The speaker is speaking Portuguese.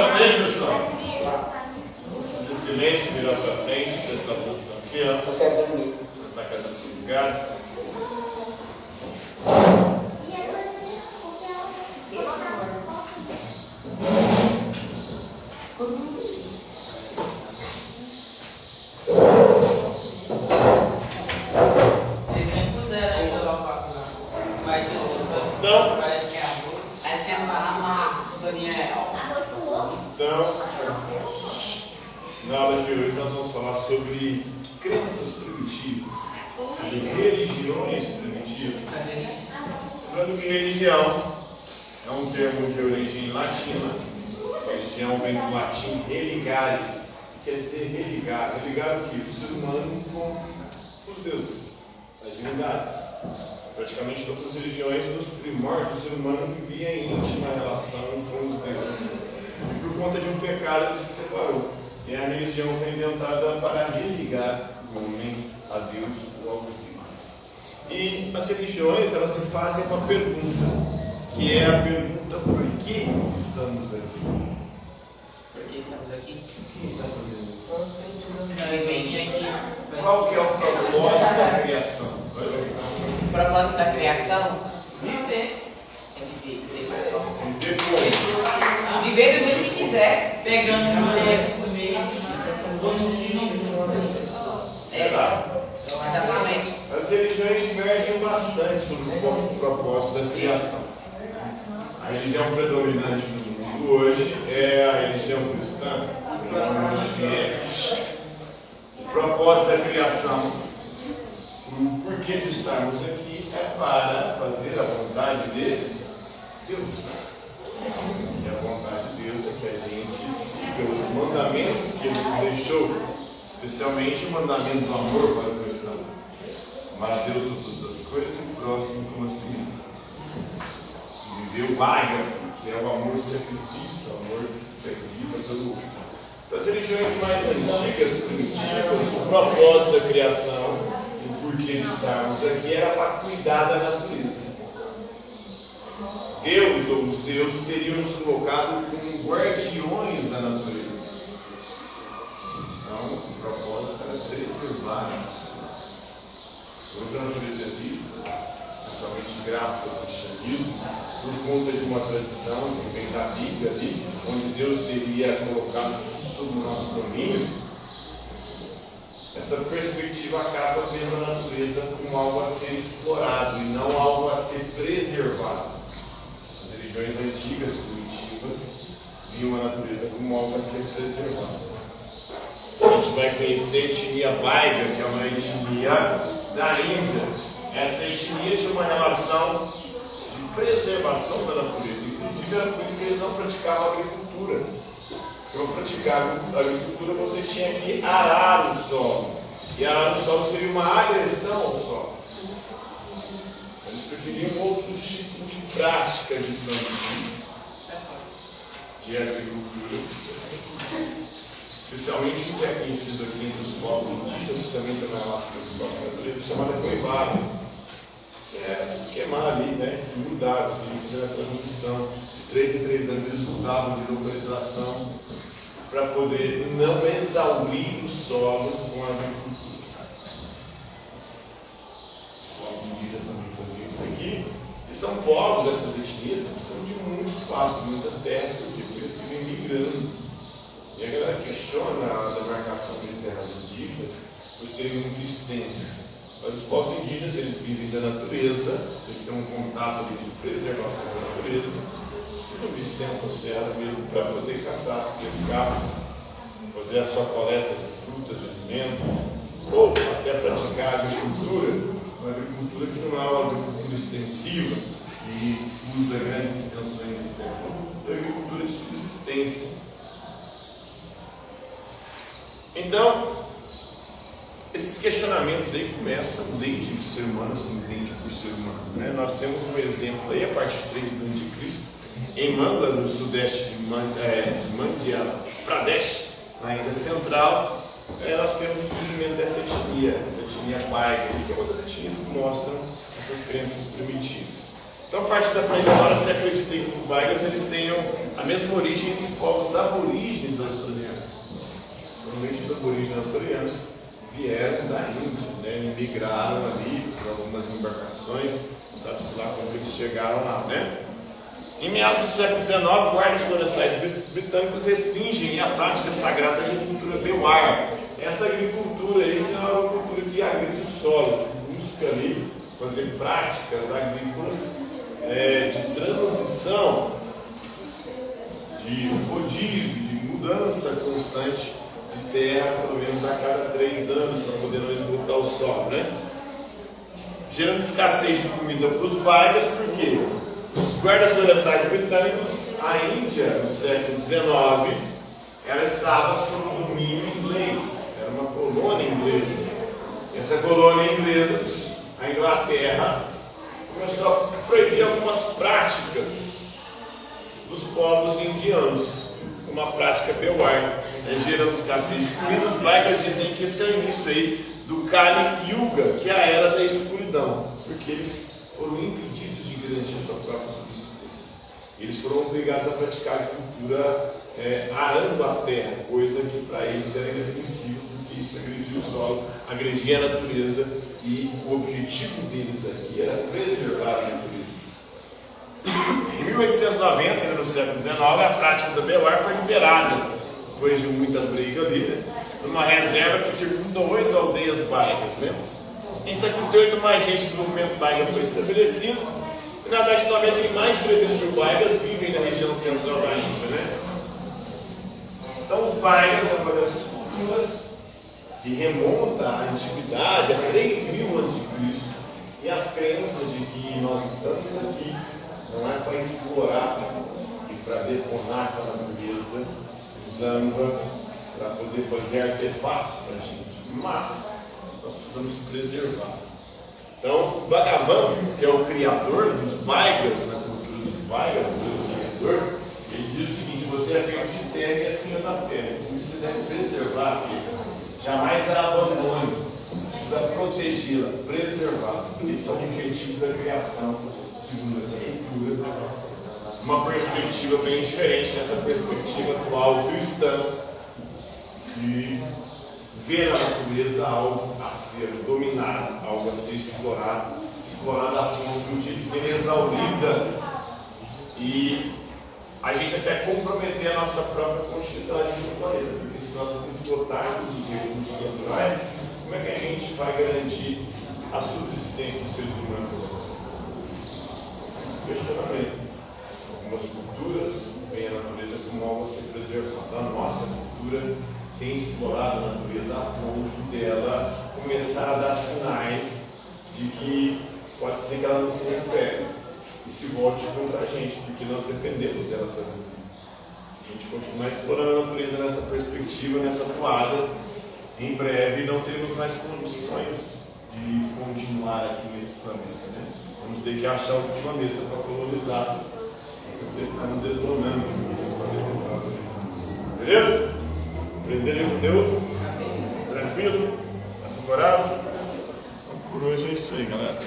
Levanta aí, pessoal. De silêncio, virar para frente, prestar atenção aqui, ó. Eu quero dormir. Você está cada um dos seus lugares. Eles nem puseram ainda lá o papo lá. Mas Não. parece que é a Daniel. Então, na aula de hoje nós vamos falar sobre crenças primitivas, sobre religiões primitivas. Lembrando que religião é um termo de origem latina. Religião vem do latim religare, que quer dizer religar. Religar o quê? O ser humano com os deuses, as divindades. Praticamente todas as religiões, nos primórdios, o ser humano vivia em íntima relação com os deuses. E por conta de um pecado ele se separou. E a religião foi inventada para religar o homem a Deus ou aos deuses. E as religiões, elas se fazem uma pergunta, que é a pergunta: por que estamos aqui? Por que estamos aqui? O que está fazendo? Eu vim aqui. Qual que é o propósito da criação? O propósito da criação Viver. É viver, sei lá. Viver como? viver do jeito que quiser. Pegando mulher, comer, Será? Exatamente. As religiões divergem bastante sobre o propósito da criação. A religião predominante no mundo hoje é a religião cristã, o propósito da criação, o porquê de estarmos aqui é para fazer a vontade de Deus. E a vontade de Deus é que a gente siga os mandamentos que Ele nos deixou, especialmente o mandamento do amor para o cristão. Amar a Deus sobre todas as coisas e o próximo como a si mesmo. Viver o ágape, que é o amor sacrifício, o amor que se sacrifica pelo outro. Das religiões mais antigas, primitivas, o propósito da criação, o porquê de estarmos aqui, era para cuidar da natureza. Deus ou os deuses teriam nos colocado como guardiões da natureza. Então, o propósito era preservar a natureza. Hoje a natureza é vista, especialmente graças ao cristianismo, por conta de uma tradição que vem da Bíblia ali, onde Deus teria colocado sob o nosso domínio. Essa perspectiva acaba vendo a natureza como algo a ser explorado e não algo a ser preservado. As religiões antigas, primitivas, viam a natureza como algo a ser preservado. A gente vai conhecer a etnia Baiga, que é uma etnia da Índia. Essa etnia tinha uma relação de preservação da natureza. Inclusive era por isso que eles não praticavam agricultura. Para praticar a agricultura você tinha que arar o solo. E arar o solo seria uma agressão ao solo. Eles preferiam outros tipos de prática de plantio, de agricultura. Especialmente o que é conhecido aqui entre os povos indígenas, que também tem uma relação com a natureza, chamada coivado. Queimar ali, né? Mudar, assim, fazer a transição. De 3 em 3 anos eles mudavam de localização para poder não exaurir o solo com a agricultura. Os povos indígenas também faziam isso aqui. E são povos, essas etnias, que precisam de muito espaço, muita terra, porque por isso que vem migrando. E a galera questiona a demarcação de terras indígenas por serem muito extensas. Mas os povos indígenas, eles vivem da natureza, eles têm um contato ali de preservação da natureza, precisam de extensas terras mesmo para poder caçar, pescar, fazer a sua coleta de frutas, de alimentos, ou até praticar a agricultura, uma agricultura que não é uma agricultura extensiva e usa grandes extensões de terra, é uma agricultura de subsistência. Então, esses questionamentos aí começam desde que o ser humano se entende por ser humano, né? Nós temos um exemplo aí, a partir de 3 mil de Cristo, em Manda, no sudeste de Madhya Pradesh, na Índia Central, nós temos o surgimento dessa etnia Baiga, que é uma das etnias que mostram essas crenças primitivas. Então, a partir da pré-história, se acredita que os Baigas eles tenham a mesma origem dos povos aborígenes australianos. Normalmente os aborígenes australianos vieram da Índia, né? Migraram ali por algumas embarcações, sabe-se lá como eles chegaram lá, né? Em meados do século XIX, guardas florestais britânicos restringem a prática sagrada da agricultura beoar. Essa agricultura aí não é uma agricultura que agride o solo, que busca ali fazer práticas agrícolas de transição, de rodízio, de mudança constante de terra, pelo menos a cada 3 anos, para poder não esgotar o solo, né? Gerando escassez de comida para os Baigas, porque os guardas florestais britânicos, a Índia, no século XIX, ela estava sob o domínio inglês, era uma colônia inglesa. Essa colônia inglesa, a Inglaterra, começou a proibir algumas práticas dos povos indianos, como a prática beoar, gerando escassez de comida. Os Baigas dizem que esse é o início aí do Kali Yuga, que é a era da escuridão, porque eles foram impedidos de garantir sua própria subsistência. Eles foram obrigados a praticar agricultura arando a terra, coisa que para eles era inadmissível, porque isso agredia o solo, agredia a natureza, e o objetivo deles aqui era preservar a natureza. Em 1890, no século XIX, a prática da beoar foi liberada, depois de muita briga ali, né? Numa reserva que circunda 8 aldeias baigas, né? Em 78, uma agência de desenvolvimento baiga foi estabelecido, e na década de 90 tem mais de 300 mil baigas vivem na região central da Índia, né? Então, os baigas é uma dessas culturas que remonta à antiguidade, a 3.000 a.C., e as crenças de que nós estamos aqui não é para explorar e para detonar com a natureza, usando para poder fazer artefatos para a gente, mas nós precisamos preservar. Então, o Bhagavan, que é o criador dos Baigas, na cultura dos Baigas, o Deus criador, ele diz o seguinte: você é feito de terra e assim é da terra, por isso você deve preservar a terra. Jamais a abandone, você precisa protegê-la, preservá-la. Esse é o objetivo da criação, segundo essa cultura. Uma perspectiva bem diferente dessa perspectiva atual cristã, de ver a natureza algo a ser dominado, algo a ser explorado, explorada a ponto de ser exaurida e a gente até comprometer a nossa própria continuidade no planeta, porque se nós esgotarmos os recursos naturais, como é que a gente vai garantir a subsistência dos seres humanos? Questionamento. Algumas culturas veem a natureza como algo a ser preservado. A nossa cultura tem explorado a natureza a ponto dela começar a dar sinais de que pode ser que ela não se recupere e se volte contra a gente, porque nós dependemos dela também. A gente continuar explorando a natureza nessa perspectiva, nessa toada, em breve não teremos mais condições de continuar aqui nesse planeta, né? Vamos ter que achar outro planeta para colonizar. Estamos desonando esse planeta. Beleza? Aprenderam com Deus? Tranquilo? Tá favorável? Então, por hoje é isso aí, galera.